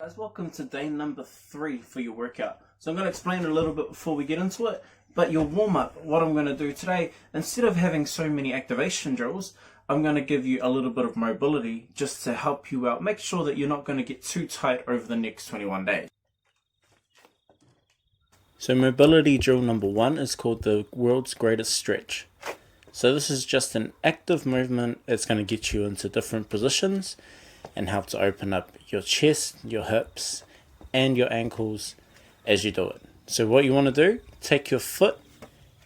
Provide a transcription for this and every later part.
Guys, welcome to day number 3 for your workout. So I'm going to explain a little bit before we get into it, but your warm-up, what I'm going to do today, instead of having so many activation drills, I'm going to give you a little bit of mobility just to help you out. Make sure that you're not going to get too tight over the next 21 days. So mobility drill number 1 is called the world's greatest stretch. So this is just an active movement. It's going to get you into different positions and help to open up your chest, your hips, and your ankles as you do it. So what you want to do, take your foot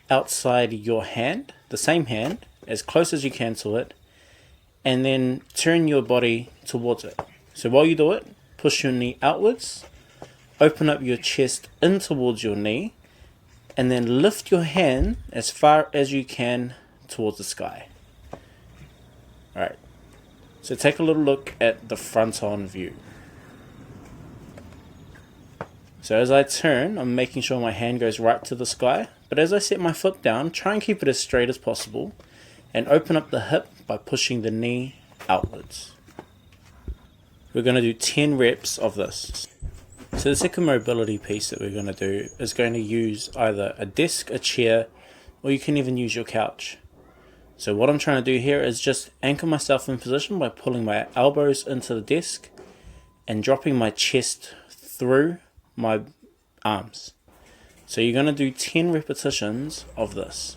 outside your hand, the same hand, as close as you can to it, and then turn your body towards it. So while you do it, push your knee outwards, open up your chest in towards your knee, and then lift your hand as far as you can towards the sky. Alright, so take a little look at the front-on view. So as I turn, I'm making sure my hand goes right to the sky, but as I set my foot down, try and keep it as straight as possible, and open up the hip by pushing the knee outwards. We're going to do 10 reps of this. So the second mobility piece that we're going to do is going to use either a desk, a chair, or you can even use your couch. So what I'm trying to do here is just anchor myself in position by pulling my elbows into the desk and dropping my chest through my arms. So you're going to do 10 repetitions of this.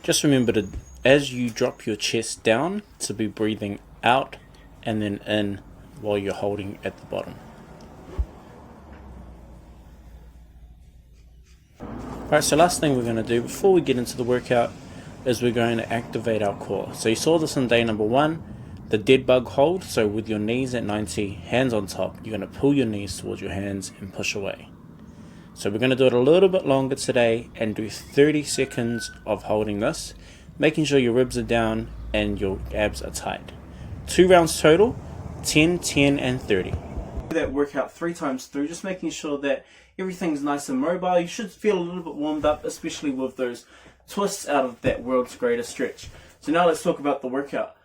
Just remember to, as you drop your chest down, to be breathing out and then in while you're holding at the bottom. Alright, so last thing we're going to do before we get into the workout is we're going to activate our core. So you saw this on day number 1, the dead bug hold. So with your knees at 90, hands on top, you're going to pull your knees towards your hands and push away. So we're going to do it a little bit longer today and do 30 seconds of holding this, making sure your ribs are down and your abs are tight. 2 rounds total, 10, 10 and 30. Do that workout 3 times through, just making sure that everything's nice and mobile. You should feel a little bit warmed up, especially with those twists out of that world's greatest stretch. So now let's talk about the workout.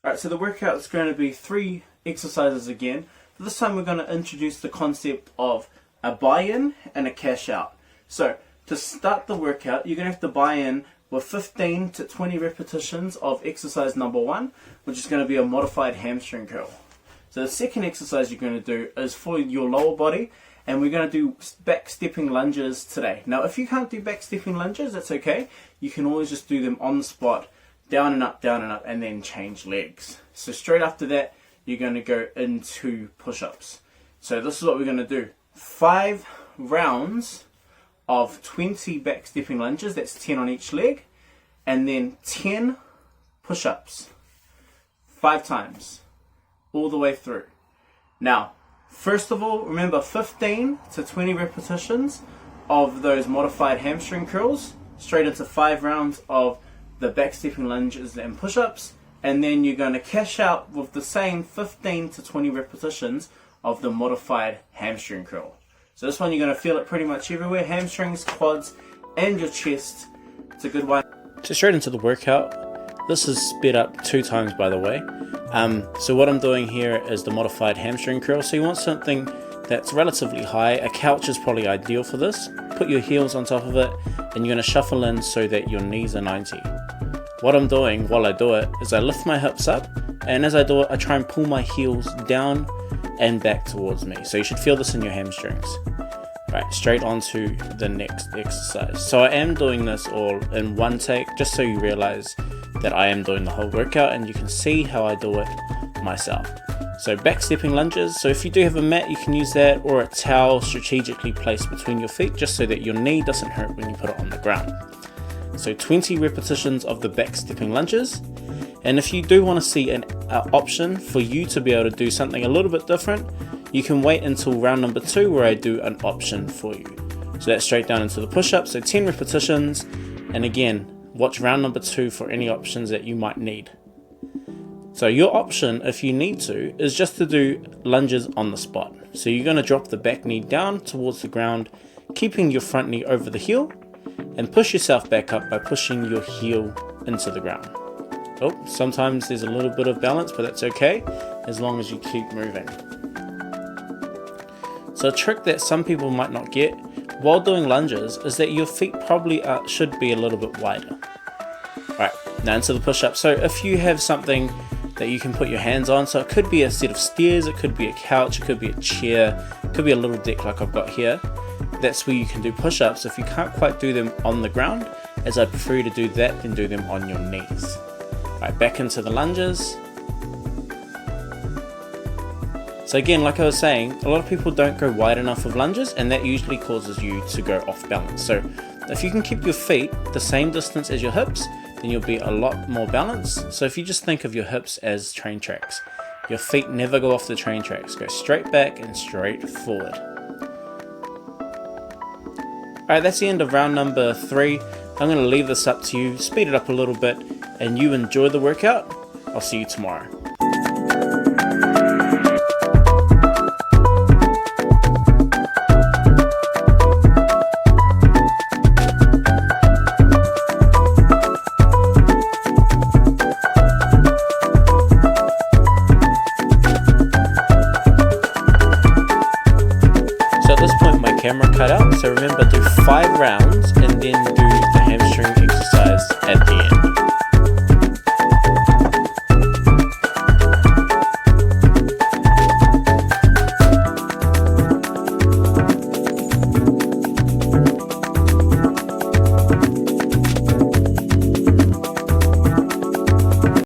Alright, so the workout is going to be 3 exercises again. This time we're going to introduce the concept of a buy-in and a cash out. So to start the workout, you're going to have to buy in with 15 to 20 repetitions of exercise number 1, which is going to be a modified hamstring curl. So the second exercise you're going to do is for your lower body, and we're going to do back stepping lunges today. Now if you can't do back stepping lunges, that's okay. You can always just do them on the spot, down and up, and then change legs. So straight after that, you're going to go into push-ups. So this is what we're going to do. 5 rounds of 20 back stepping lunges, that's 10 on each leg, and then 10 push-ups, 5 times, all the way through. Now, first of all, remember 15 to 20 repetitions of those modified hamstring curls, straight into 5 rounds of the back stepping lunges and push-ups, and then you're going to cash out with the same 15 to 20 repetitions of the modified hamstring curl. So this one you're going to feel it pretty much everywhere, hamstrings, quads, and your chest. It's a good one. So straight into the workout. This is sped up 2 times, by the way. So what I'm doing here is the modified hamstring curl. So you want something that's relatively high. A couch is probably ideal for this. Put your heels on top of it, and you're going to shuffle in so that your knees are 90. What I'm doing while I do it is I lift my hips up, and as I do it, I try and pull my heels down and back towards me. So you should feel this in your hamstrings. Right, straight on to the next exercise. So I am doing this all in one take, just so you realize that I am doing the whole workout and you can see how I do it myself. So back stepping lunges. So if you do have a mat, you can use that, or a towel strategically placed between your feet just so that your knee doesn't hurt when you put it on the ground. So 20 repetitions of the back stepping lunges. And if you do want to see an option for you to be able to do something a little bit different, you can wait until round number 2 where I do an option for you. So that's straight down into the push-ups, so 10 repetitions, and again, watch round number 2 for any options that you might need. So your option, if you need to, is just to do lunges on the spot. So you're going to drop the back knee down towards the ground, keeping your front knee over the heel, and push yourself back up by pushing your heel into the ground. Oh, sometimes there's a little bit of balance, but that's okay, as long as you keep moving. So a trick that some people might not get while doing lunges is that your feet probably should be a little bit wider. Alright, now into the push-up. So if you have something that you can put your hands on, so it could be a set of stairs, it could be a couch, it could be a chair, it could be a little deck like I've got here. That's where you can do push-ups. If you can't quite do them on the ground, as I prefer you to do that, then do them on your knees. Alright, back into the lunges. So again, like I was saying, a lot of people don't go wide enough with lunges, and that usually causes you to go off balance. So if you can keep your feet the same distance as your hips, then you'll be a lot more balanced. So if you just think of your hips as train tracks, your feet never go off the train tracks, go straight back and straight forward. Alright, that's the end of round number 3. I'm going to leave this up to you, speed it up a little bit, and you enjoy the workout. I'll see you tomorrow. Camera cut out, so remember, do 5 rounds and then